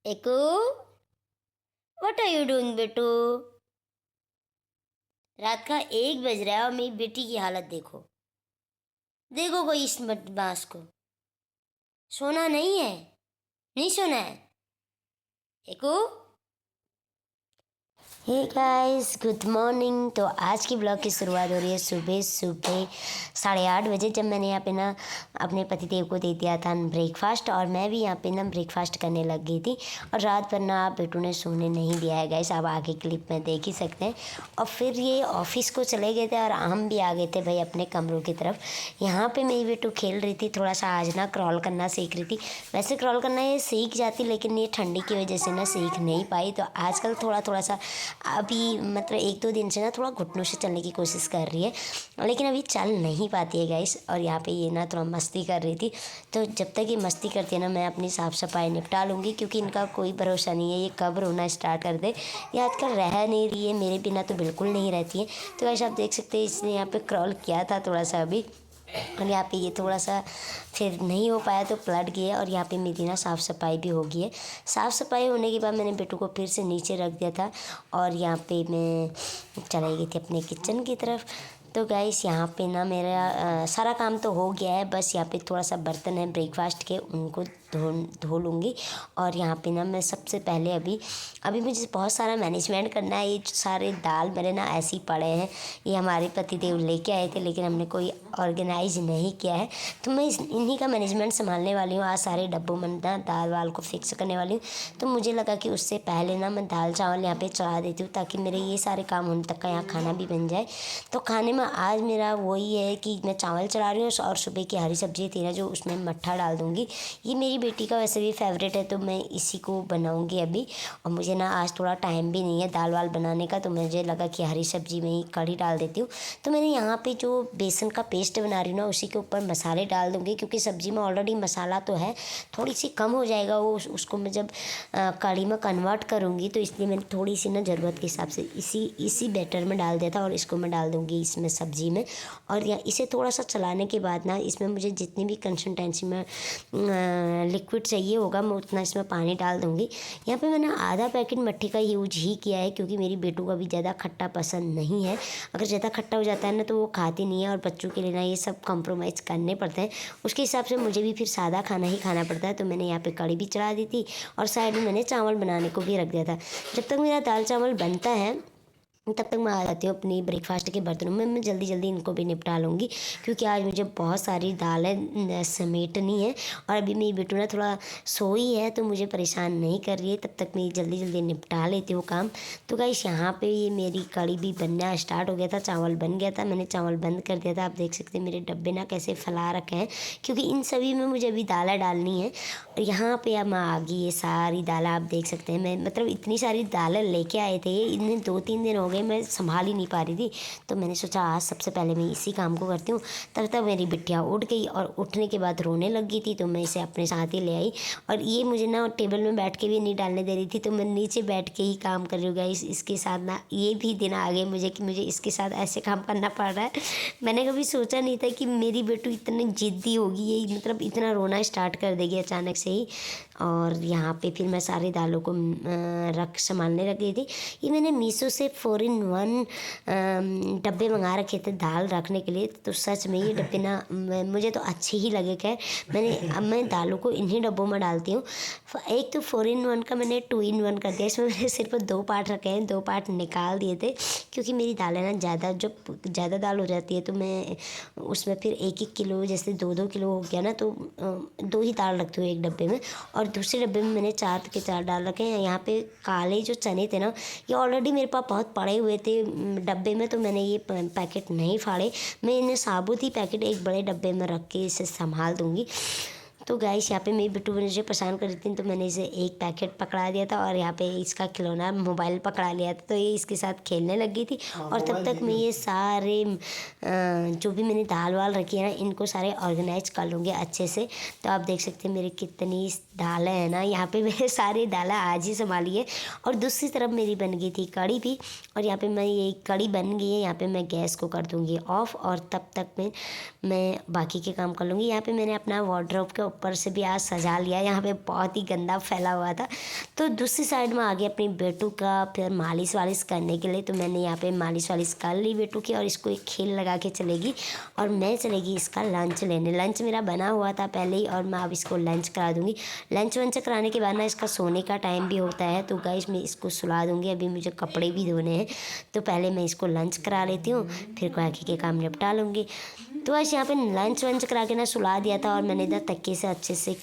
एकू, what are you doing बेटू? रात का 1 बज रहा है और मेरी बेटी की हालत देखो। देखो कोई इस बदमाश को। सोना नहीं है, नहीं सोना है। एकू, हे गाइस, गुड मॉर्निंग। तो आज की ब्लॉग की शुरुआत हो रही है सुबह सुबह 8:30 बजे, जब मैंने यहाँ पे ना अपने पतिदेव को दे दिया था ब्रेकफास्ट, और मैं भी यहाँ पे ना ब्रेकफास्ट करने लग गई थी। और रात भर ना आप बेटू ने सोने नहीं दिया है गाइस, आप आगे क्लिप में देख ही सकते हैं। और फिर ये ऑफिस को चले गए थे और हम भी आ गए थे भाई अपने कमरों की तरफ। यहाँ पे मेरी बेटू खेल रही थी, थोड़ा सा आज ना क्रॉल करना सीख रही थी। वैसे क्रॉल करना ये सीख जाती, लेकिन ये ठंडी की वजह से ना सीख नहीं पाई। तो आजकल थोड़ा सा अभी मतलब 1-2 दिन से ना थोड़ा घुटनों से चलने की कोशिश कर रही है, लेकिन अभी चल नहीं पाती है गाइस। और यहाँ पे ये ना थोड़ा मस्ती कर रही थी, तो जब तक ये मस्ती करती है ना मैं अपनी साफ़ सफाई निपटा लूँगी, क्योंकि इनका कोई भरोसा नहीं है, ये कब रोना स्टार्ट कर दे। ये आजकल रह नहीं रही है, मेरे बिना तो बिल्कुल नहीं रहती है। तो गाइस आप देख सकते हैं इसने यहाँ पे क्रॉल किया था थोड़ा सा अभी, और यहाँ पे ये थोड़ा सा फिर नहीं हो पाया तो पलट गया। और यहाँ पे मेरी ना साफ़ सफाई भी हो गई है। साफ़ सफाई होने के बाद मैंने बेटू को फिर से नीचे रख दिया था, और यहाँ पे मैं चली गई थी अपने किचन की तरफ। तो गाइस यहाँ पे ना मेरा सारा काम तो हो गया है, बस यहाँ पे थोड़ा सा बर्तन है ब्रेकफास्ट के, उनको धो लूँगी। और यहाँ पे ना मैं सबसे पहले अभी मुझे बहुत सारा मैनेजमेंट करना है। ये सारे दाल मेरे ना ऐसे ही पड़े हैं, ये हमारे पतिदेव लेके आए थे, लेकिन हमने कोई ऑर्गेनाइज नहीं किया है, तो मैं इन्हीं का मैनेजमेंट संभालने वाली हूँ। आज सारे डब्बों में ना दाल वाल को फिक्स करने वाली हूँ। तो मुझे लगा कि उससे पहले ना मैं दाल चावल यहाँ पे चढ़ा देती हूँ, ताकि मेरे ये सारे काम होने तक का यहाँ खाना भी बन जाए। तो खाने में आज मेरा वही है कि मैं चावल चढ़ा रही हूँ, और सुबह की हरी सब्जी थी ना जो, उसमें मट्ठा डाल दूँगी। ये मेरी बेटी का वैसे भी फेवरेट है, तो मैं इसी को बनाऊँगी अभी। और मुझे ना आज थोड़ा टाइम भी नहीं है दाल वाल बनाने का, तो मुझे लगा कि हरी सब्जी में ही कढ़ी डाल देती हूँ। तो मैंने यहाँ पे जो बेसन का पेस्ट बना रही हूँ ना, उसी के ऊपर मसाले डाल दूँगी, क्योंकि सब्जी में ऑलरेडी मसाला तो है, थोड़ी सी कम हो जाएगा वो, उसको मैं जब कढ़ी में कन्वर्ट करूँगी, तो इसलिए मैंने थोड़ी सी ना ज़रूरत के हिसाब से इसी बैटर में डाल दिया था। और इसको मैं डाल दूँगी इसमें सब्जी में, और या इसे थोड़ा सा चलाने के बाद ना इसमें मुझे जितनी भी कंसिस्टेंसी में लिक्विड चाहिए होगा, मैं उतना इसमें पानी डाल दूँगी। यहाँ पे मैंने आधा पैकेट मट्ठी का यूज ही किया है, क्योंकि मेरी बेटू का भी ज़्यादा खट्टा पसंद नहीं है। अगर ज़्यादा खट्टा हो जाता है ना तो वो खाती नहीं है, और बच्चों के लिए ना ये सब कॉम्प्रोमाइज़ करने पड़ते हैं। उसके हिसाब से मुझे भी फिर सादा खाना ही खाना पड़ता है। तो मैंने यहाँ पे कढ़ी भी चढ़ा दी थी, और साइड में मैंने चावल बनाने को भी रख दिया था। जब तक मेरा दाल चावल बनता है तब तक मैं आ जाती हूँ अपनी ब्रेकफास्ट के बर्तनों में। मैं जल्दी जल्दी इनको भी निपटा लूँगी, क्योंकि आज मुझे बहुत सारी दालें समेटनी है। और अभी मेरी बेटू ना थोड़ा सोई है, तो मुझे परेशान नहीं कर रही है, तब तक मैं जल्दी जल्दी निपटा लेती हूँ काम। तो गाइस यहाँ पे ये मेरी कढ़ी भी बनना स्टार्ट हो गया था, चावल बन गया था, मैंने चावल बंद कर दिया था। आप देख सकते हैं मेरे डब्बे ना कैसे फैला रखे हैं, क्योंकि इन सभी में मुझे अभी दालें डालनी है। और यहाँ पे अब मैं आ गई, ये सारी दालें आप देख सकते हैं। मैं मतलब इतनी सारी दालें लेके आए थे, इन्हें 2-3 दिन हो गए मैं संभाल ही नहीं पा रही थी। तो मैंने सोचा आज सबसे पहले मैं इसी काम को करती हूँ। तब तक मेरी बिटिया उठ गई, और उठने के बाद रोने लग गई थी, तो मैं इसे अपने साथ ही ले आई। और ये मुझे ना टेबल में बैठ के भी नहीं डालने दे रही थी, तो मैं नीचे बैठ के ही काम कर रही हूँ गाइस। इसके साथ ना ये भी दिन आ गए मुझे कि मुझे इसके साथ ऐसे काम करना पड़ रहा है। मैंने कभी सोचा नहीं था कि मेरी बेटू इतनी ज़िद्दी होगी, ये मतलब इतना रोना स्टार्ट कर देगी अचानक से ही। और यहाँ पे फिर मैं सारी दालों को संभालने लग गई थी। ये मैंने मीशो से 4-in-1 डब्बे मंगा रखे थे दाल रखने के लिए। तो सच में ये डब्बे ना मुझे तो अच्छे ही लगे। खैर मैं दालों को इन्हीं डब्बों में डालती हूँ। एक तो 4-in-1 का मैंने 2-in-1 कर दिया। इसमें मैंने सिर्फ 2 पार्ट रखे हैं, 2 पार्ट निकाल दिए थे, क्योंकि मेरी दालें ना ज़्यादा दाल हो जाती है, तो मैं उसमें फिर 1-1 किलो, जैसे 2-2 किलो हो गया ना, तो 2 ही दाल रखती हूँ एक डब्बे में। और दूसरे डब्बे में मैंने 4 के 4 डाल रखे हैं। यहाँ पे काले जो चने थे ना, ये ऑलरेडी मेरे पास बहुत पड़े हुए थे डब्बे में, तो मैंने ये पैकेट नहीं फाड़े। मैं इन्हें साबुत ही पैकेट एक बड़े डब्बे में रख के इसे संभाल दूँगी। तो गाइस यहाँ पे मेरी बिट्टू मुझे परेशान कर रही थी, तो मैंने इसे एक पैकेट पकड़ा दिया था, और यहाँ पे इसका खिलौना मोबाइल पकड़ा लिया था, तो ये इसके साथ खेलने लग गई थी। और तब तक मैं ये सारे जो भी मैंने दाल वाल रखी है ना, इनको सारे ऑर्गेनाइज कर लूँगी अच्छे से। तो आप देख सकते हैं मेरी कितनी दालें हैं ना, यहाँ पे मैंने सारी दालें आज ही संभाली है। और दूसरी तरफ मेरी बन गई थी कढ़ी भी, और यहाँ पे मैं ये कढ़ी बन गई है। यहाँ पे मैं गैस को कर दूँगी ऑफ, और तब तक मैं बाकी के काम कर लूँगी। यहाँ पे मैंने अपना वार्डरोब के ऊपर से भी आज सजा लिया, यहाँ पे बहुत ही गंदा फैला हुआ था। तो दूसरी साइड में आ गया अपनी बेटू का फिर मालिश वालिश करने के लिए। तो मैंने यहाँ पे मालिश वालिश कर ली बेटू की, और इसको एक खेल लगा के चलेगी और मैं चलेगी इसका लंच लेने। लंच मेरा बना हुआ था पहले ही, और मैं अब इसको लंच करा दूँगी। लंच वंच कराने के बाद ना इसका सोने का टाइम भी होता है, तो गाइस मैं इसको सुला दूँगी। अभी मुझे कपड़े भी धोने हैं, तो पहले मैं इसको लंच करा लेती हूँ, फिर बाकी के काम निपटा लूँगी। तो बस यहाँ पे लंच वंच करा के ना सुला दिया था, और मैंने इधर तकिए से अच्छे से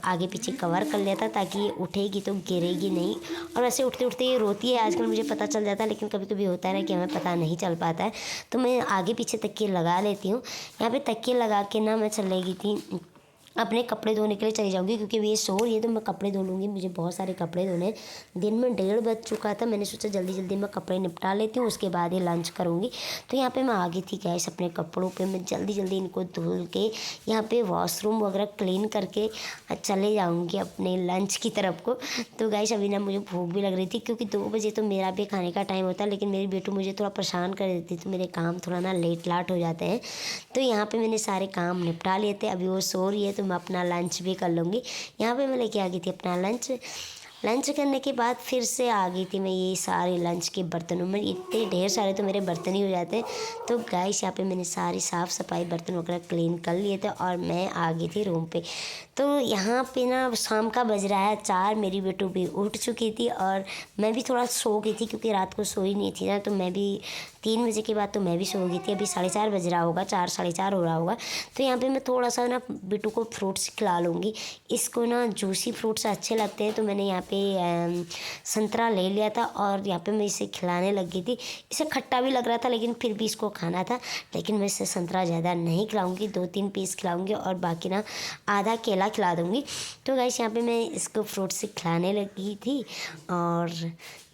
आगे पीछे कवर कर लिया था, ताकि ये उठेगी तो गिरेगी नहीं। और वैसे उठते उठते ये रोती है आजकल, मुझे पता चल जाता है, लेकिन कभी कभी होता है ना कि हमें पता नहीं चल पाता है। तो मैं आगे पीछे तकिए लगा लेती हूँ। यहाँ पे तकिए लगा के ना मैं चले गई थी अपने कपड़े धोने के लिए चली जाऊँगी, क्योंकि ये सो रही है तो मैं कपड़े धो लूँगी। मुझे बहुत सारे कपड़े धोने हैं। दिन में 1:30 बज चुका था, मैंने सोचा जल्दी जल्दी मैं कपड़े निपटा लेती हूँ, उसके बाद ही लंच करूँगी। तो यहाँ पे मैं आ गई थी गैस अपने कपड़ों पे। मैं जल्दी जल्दी इनको धुल के यहाँ पे वॉशरूम वगैरह क्लीन करके चले जाऊँगी अपने लंच की तरफ को। तो गैस अभी ना मुझे भूख भी लग रही थी, क्योंकि 2 बजे तो मेरा भी खाने का टाइम होता है, लेकिन मेरी बेटू मुझे थोड़ा परेशान कर देती, तो मेरे काम थोड़ा ना लेट लाट हो जाते हैं। तो यहाँ पे मैंने सारे काम निपटा लिए थे। अभी वो सो रही है तो मैं अपना लंच भी कर लूँगी। यहाँ पे मैं लेके आ गई थी अपना लंच। लंच करने के बाद फिर से आ गई थी मैं ये सारे लंच के बर्तनों में। इतने ढेर सारे तो मेरे बर्तन ही हो जाते हैं। तो गाइस यहाँ पे मैंने सारी साफ़ सफाई बर्तन वगैरह क्लीन कर लिए थे, और मैं आ गई थी रूम पे। तो यहाँ पे ना शाम का बज रहा है 4। मेरी बेटू भी उठ चुकी थी, और मैं भी थोड़ा सो गई थी, क्योंकि रात को सोई नहीं थी ना। तो मैं भी 3 बजे के बाद तो मैं भी सो गई थी। अभी 4:30 बज रहा होगा, 4 साढ़े 4 हो रहा होगा। तो यहाँ पे मैं थोड़ा सा ना बेटू को फ्रूट्स खिला लूँगी। इसको ना जूसी फ्रूट्स अच्छे लगते हैं, तो मैंने यहाँ पे संतरा ले लिया था, और यहाँ पे मैं इसे खिलाने लग गई थी। इसे खट्टा भी लग रहा था, लेकिन फिर भी इसको खाना था। लेकिन मैं इसे संतरा ज़्यादा नहीं खिलाऊँगी, 2-3 पीस खिलाऊँगी, और बाकी ना आधा केला खिला दूँगी। तो गाइस यहाँ पे मैं इसको फ्रूट से खिलाने लगी थी, और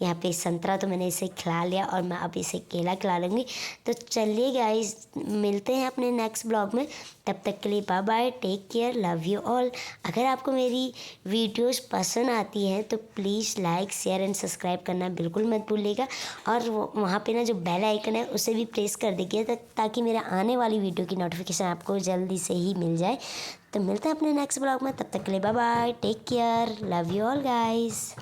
यहाँ पे संतरा तो मैंने इसे खिला लिया, और मैं अब इसे केला खिला लूँगी। तो चलिए गाइस, मिलते हैं अपने नेक्स्ट ब्लॉग में। तब तक के लिए bye bye, take care, love you all. अगर आपको मेरी वीडियोस पसंद आती हैं तो please like share and subscribe करना बिल्कुल मत भूलिएगा, और वहाँ पे ना जो बेल आइकन है उसे भी प्रेस कर दीजिए, ताकि मेरे आने वाली वीडियो की नोटिफिकेशन आपको जल्दी से ही मिल जाए। तो मिलते हैं अपने नेक्स्ट ब्लॉग में। तब तक के लिए bye bye, take care, love you all guys.